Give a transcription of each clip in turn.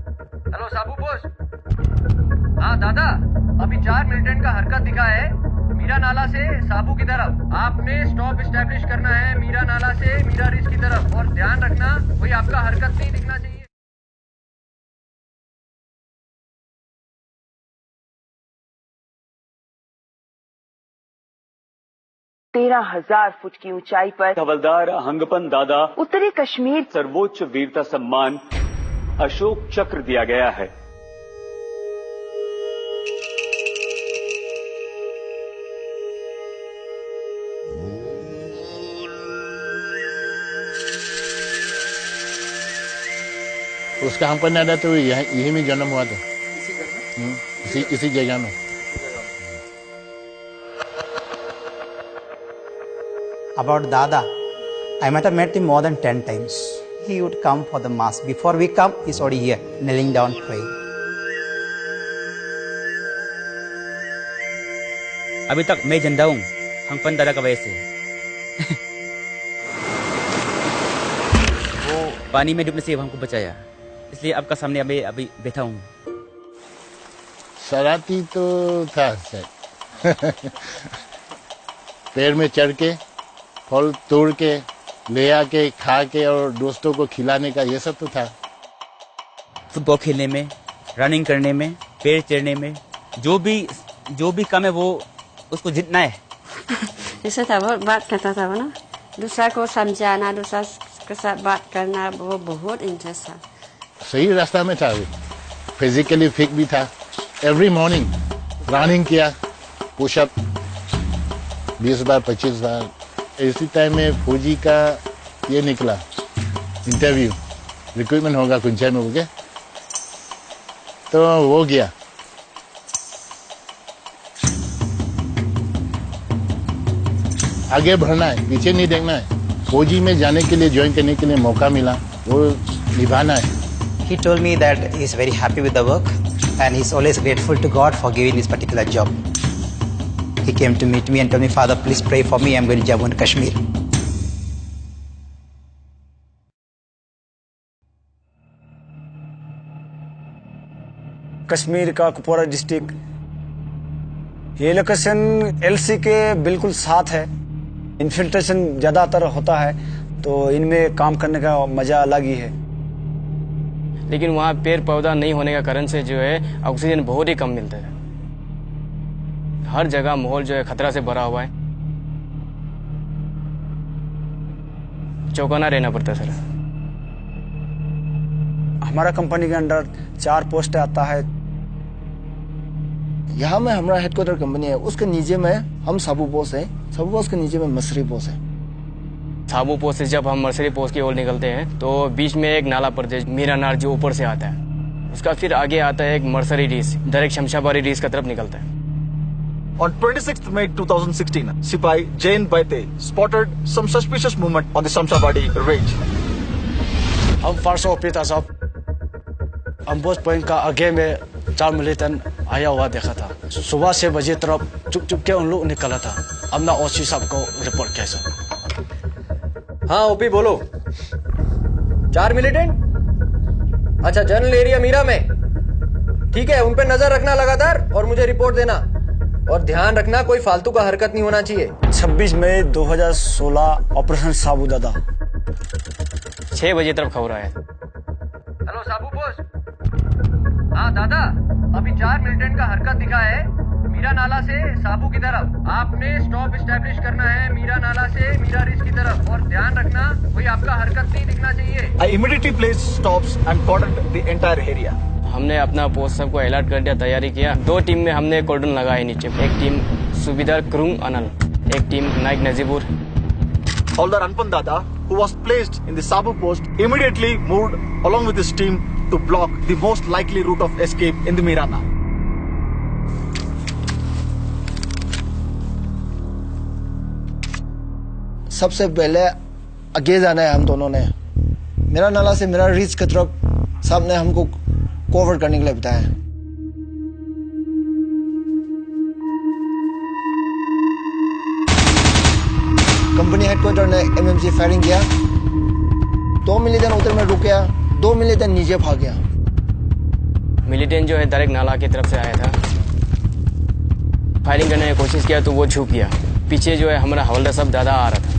Hello साबू बोस। हाँ दादा, अभी 4 मिलिटेंट का हरकत दिखा है मीरा नाला से साबू की तरफ। आपने स्टॉप इस्टेब्लिश करना है मीरा नाला से मीरा रिज की तरफ, और ध्यान रखना कोई आपका हरकत नहीं दिखना चाहिए। 13,000 फुट की ऊंचाई पर हवलदार हंगपन दादा उत्तरी कश्मीर सर्वोच्च वीरता सम्मान अशोक चक्र दिया गया है। उसका हंगपन दादा तो यही में जन्म हुआ था, इसी जगह में। About Dada, I might have met him more than 10 times. He would come for the mass. Before we come, he's already here, kneeling down, praying. अभी तक मैं जिंदा हूँ हंगपन दादा का वजह से। वो पानी में डूबने से हमको बचाया, इसलिए आपका सामने अभी बैठा हूँ। शरारती तो था सर। पेड़ में चढ़ के फल तोड़ के ले आके खा के और दोस्तों को खिलाने का, ये सब तो था। फुटबॉल खेलने में, रनिंग करने में, पेड़ चढ़ने में, जो भी काम है वो उसको जीतना है। जैसे था वो बात करता था ना, दूसरा को समझाना, दूसरा के साथ बात करना, वो बहुत इंटरेस्ट था। सही रास्ता में था वो, फिजिकली फिट भी था। एवरी मॉर्निंग रनिंग किया, पुशअप 20 बार 25 बार। इसी टाइम में फौजी का ये निकला इंटरव्यू, रिक्रूटमेंट होगा कुंचन में, ओके, तो वो गया। आगे बढ़ना है, पीछे नहीं देखना है। फौजी में जाने के लिए, ज्वाइन करने के लिए मौका मिला, वो निभाना है। He told me that he's very happy with the work and he's always grateful to God for giving this particular job. He came to meet me and told me, Father, please pray for me. I'm going to Jammu and Kashmir. Kashmir का Kupwara district, ये location LC के बिल्कुल साथ है। Infiltration ज्यादातर होता है, तो इनमें काम करने का मजा अलग ही है। लेकिन वहाँ पेड़ पौधा नहीं होने का कारण से जो है ऑक्सीजन बहुत ही कम मिलता है। हर जगह माहौल जो है खतरा से भरा हुआ है, चौकन्ना रहना पड़ता है सर। हमारा कंपनी के अंडर 4 पोस्ट आता है। यहाँ में हमारा हेडक्वार्टर कंपनी है, उसके नीचे में हम साबू पोस्ट है, साबू पोस्ट के नीचे में मसरी पोस्ट है। साबू पोस्ट से जब हम मर्सरी पोस्ट की ओर निकलते हैं तो बीच में एक नाला पड़ता है मीरा नार, जो ऊपर से आता है। उसका फिर आगे आता है एक मर्सरी रीस, डायरेक्ट शमशाबादी रीस की तरफ निकलता है। On 26th May 2016, Sipai Jain Baite spotted some suspicious movement on the Shamshabadi range. हम फारसा ऑपरेटर साहब अम्बोज पॉइंट का आगे में 4 मिलिटेंट आया हुआ देखा था। सुबह 6 बजे तरफ चुप के उन लोग निकला था। हमने ओसी साहब को रिपोर्ट किया सर। हाँ ओपी बोलो। 4 मिलिटेंट? अच्छा, जनरल एरिया मीरा में। ठीक है, उन पे नजर रखना लगातार और मुझे रिपोर्ट देना। और ध्यान रखना कोई फालतू का हरकत नहीं होना चाहिए। 26 मई 2016 ऑपरेशन साबू दादा 6 बजे तरफ खबर आया। हेलो साबू बोस। हाँ दादा, अभी 4 मिलिटेंट का हरकत दिखा है मीरा नाला से साबू की तरफ। आपने स्टॉप इस्टेब्लिश करना है मीरा नाला से मीरा रिज की तरफ, और ध्यान रखना कोई आपका हरकत नहीं दिखना चाहिए। I immediately placed stops and cordoned the entire area. हमने अपना पोस्ट सबको अलर्ट कर दिया, तैयारी किया। 2 टीम में हमने कॉर्डन लगाए नीचे। एक टीम सुबेदार क्रुंग अनल, एक टीम नाइक Najibur. Haldar Anpan Dada, who was placed in the Sabu post, immediately moved along with his team to block the most likely route of escape in the Mirana. सबसे पहले आगे जाना है हम दोनों ने। मेरा नाला से मेरा रिच की तरफ साहब ने हमको कवर करने के लिए बताया। कंपनी हेडक्वार्टर ने एमएमजी फायरिंग किया। 2 मिलिटेंट उधर में रुक गया, 2 मिलिटेंट नीचे भाग गया। मिलिटेंट जो है डायरेक्ट नाला की तरफ से आया था। फायरिंग करने की कोशिश किया तो वो छुप गया। पीछे जो है हमारा हवलदार साहब दादा आ रहा था।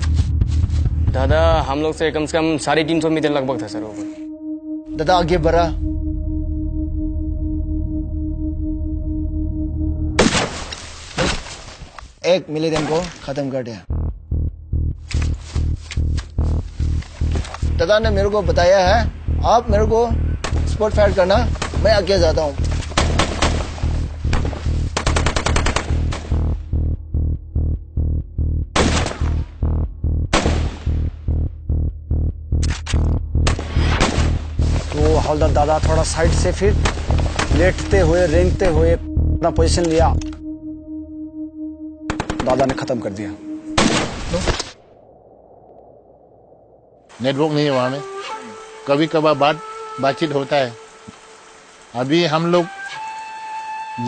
दादा हम लोग से कम 350 मीटर लगभग था सर वो। दादा आगे बढ़ा, एक मिलिटेंट को खत्म कर दिया। दादा ने मेरे को बताया है, आप मेरे को स्पॉट फायर करना, मैं आगे जाता हूँ। तो हवलदार दादा थोड़ा साइड से फिर लेटते हुए रेंगते हुए अपना पोजीशन लिया, दादा ने खत्म कर दिया। नेटवर्क नहीं है वहां में, कभी कभार बातचीत होता है। अभी हम लोग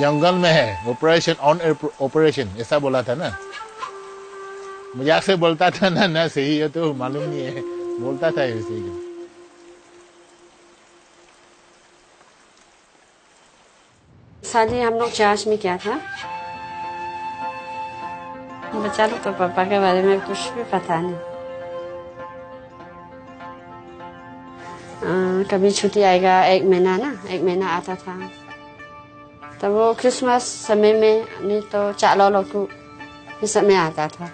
जंगल में है, ऑपरेशन ऑन ऑपरेशन ऐसा बोला था ना, मजाक से बोलता था ना सही है तो मालूम नहीं है, बोलता था ऐसे ही। शादी हम लोग चार्ज में किया था। बच्चा लोग तो पापा के बारे में कुछ भी पता नहीं। कभी छुट्टी आएगा, एक महीना आता था। तो वो क्रिसमस समय में, नहीं तो चालो लोग इस समय आता था।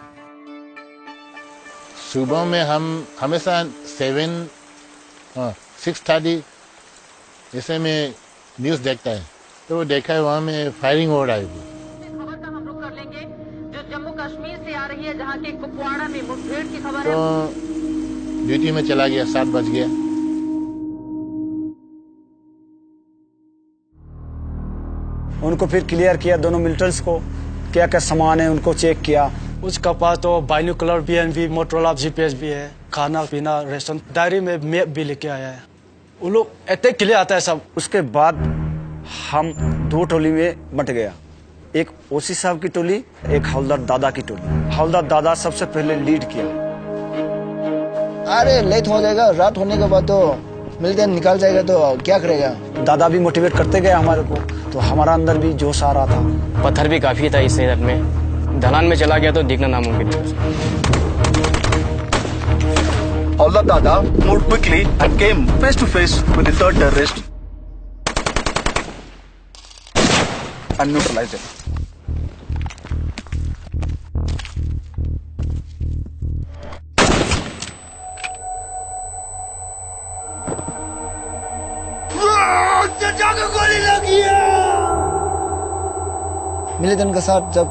सुबह में हम हमेशा 6:30 ऐसे में न्यूज़ देखता है, तो देखा है वहाँ में फायरिंग हो रहा है। खबर का हम रुख कर लेंगे जो जम्मू कश्मीर से आ रही है, जहाँ के कुपवाड़ा में मुठभेड़ की खबर है। तो ड्यूटी में चला गया, 7 बज गया। उनको फिर क्लियर किया, दोनों मिलिटेंट्स को क्या क्या सामान है उनको चेक किया। उसका पास तो बाइनोकुलर भी, मोटरोला जीपीएस भी है, खाना पीना रेस्टोरेंट, डायरी में मैप भी लेके आया है। वो लोग अटैक के लिए आता है सब। उसके बाद हम 2 टोली में बंट गया, एक ओसी साहब की टोली, एक हवलदार दादा की टोली। हवलदार दादा सबसे पहले लीड किया। अरे लेट हो जाएगा, रात होने के बाद तो मिलिटेंट निकाल जाएगा तो क्या करेगा। दादा भी मोटिवेट करते गए हमारे को, तो हमारा अंदर भी जोश आ रहा था। पत्थर भी काफी था इस इधर में, ढलान में चला गया तो दिखना नामुमकिन है। Hawldar Dada moved quickly and came face to face with the third terrorist and neutralized him. Militant के साथ जब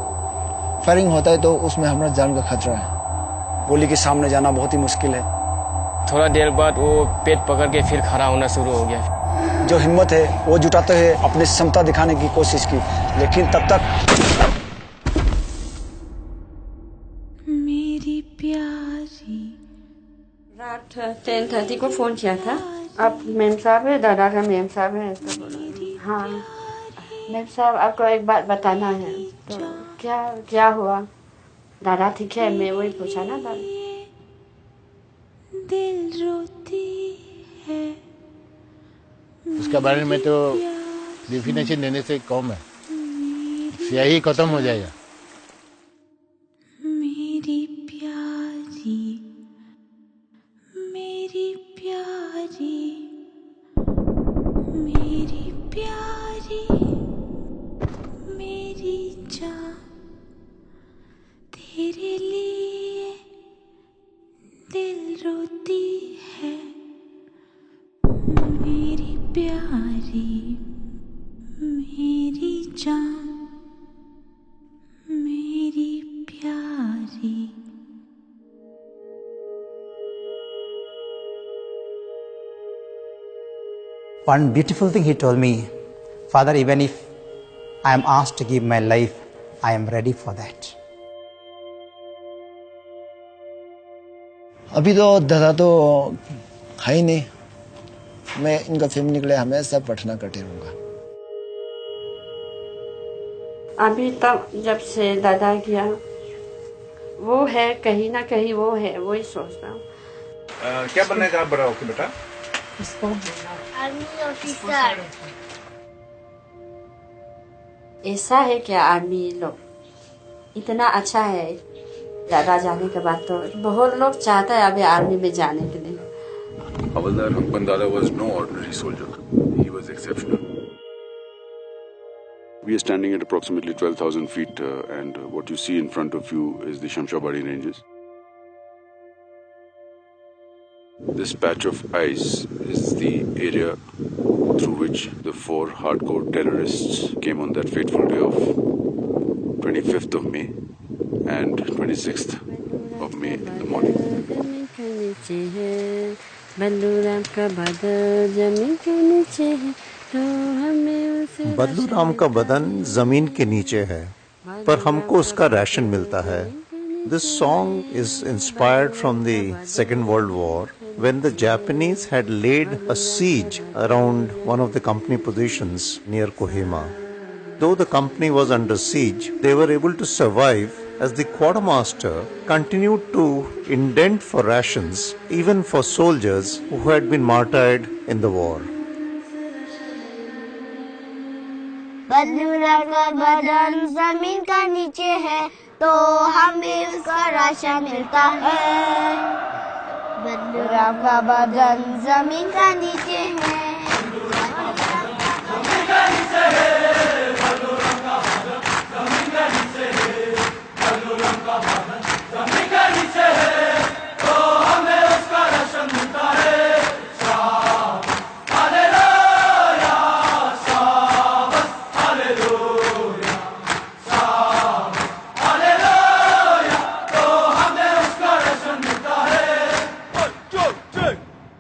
फायरिंग होता है तो उसमें हमारा जान का खतरा है। गोली के सामने जाना बहुत ही मुश्किल है। थोड़ा देर बाद वो पेट पकड़ के फिर खड़ा होना शुरू हो गया। जो हिम्मत है वो जुटाते हुए अपनी क्षमता दिखाने की कोशिश की, लेकिन तब तक मेरी प्यारी रात 10:30 को फोन किया था। अब मेम साहब है, दादा का मेम साहब है, तो हाँ मेम साहब आपको एक बात बताना है। तो क्या हुआ? दादा ठीक है, मैं वही पूछा ना दादा। दिल रोती है। उसके बारे में तो डिफिनेशन देने से कम है, स्याही खत्म हो जाएगा। मेरी प्यारी, मेरी प्यारी, मेरी प्यारी, मेरी जान, तेरे लिए दिल रोती है। मेरी प्यारी, मेरी जान, मेरी प्यारी। One beautiful thing he told me, Father, even if I am asked to give my life, I am ready for that. अभी तो दादा तो है ही नहीं, मैं इनका फैमिली के लिए हमेशा प्रार्थना करते रहूंगा। अभी तक जब से दादा गया, वो है कहीं ना कहीं, वो है, वही सोचता हूँ। क्या बनना है आप बड़ा होके बेटा? Army officer. ऐसा है क्या आर्मी लोग इतना अच्छा है। दादा जाने के बाद तो बहुत लोग चाहता है अभी आर्मी में जाने के लिए। Havaldar Ampan Dada was no ordinary soldier. He was exceptional. We are standing at approximately 12,000 feet and what you see in front of you is the Shamshabari ranges. This patch of ice is the area through which the 4 hardcore terrorists came on that fateful day of 25th of May and 26th of May in the morning. बदलू राम का बदन जमीन के नीचे है पर हमको उसका राशन मिलता है। This song is inspired from the Second World War when the Japanese had laid a siege around one of the company positions near Kohima. Though the company was under siege, they were able to survive as the quartermaster continued to indent for rations even for soldiers who had been martyred in the war. बदलू राम का बदन जमीन का नीचे है तो हमें उसका राशन मिलता है। बदलू राम का बदन जमीन का नीचे है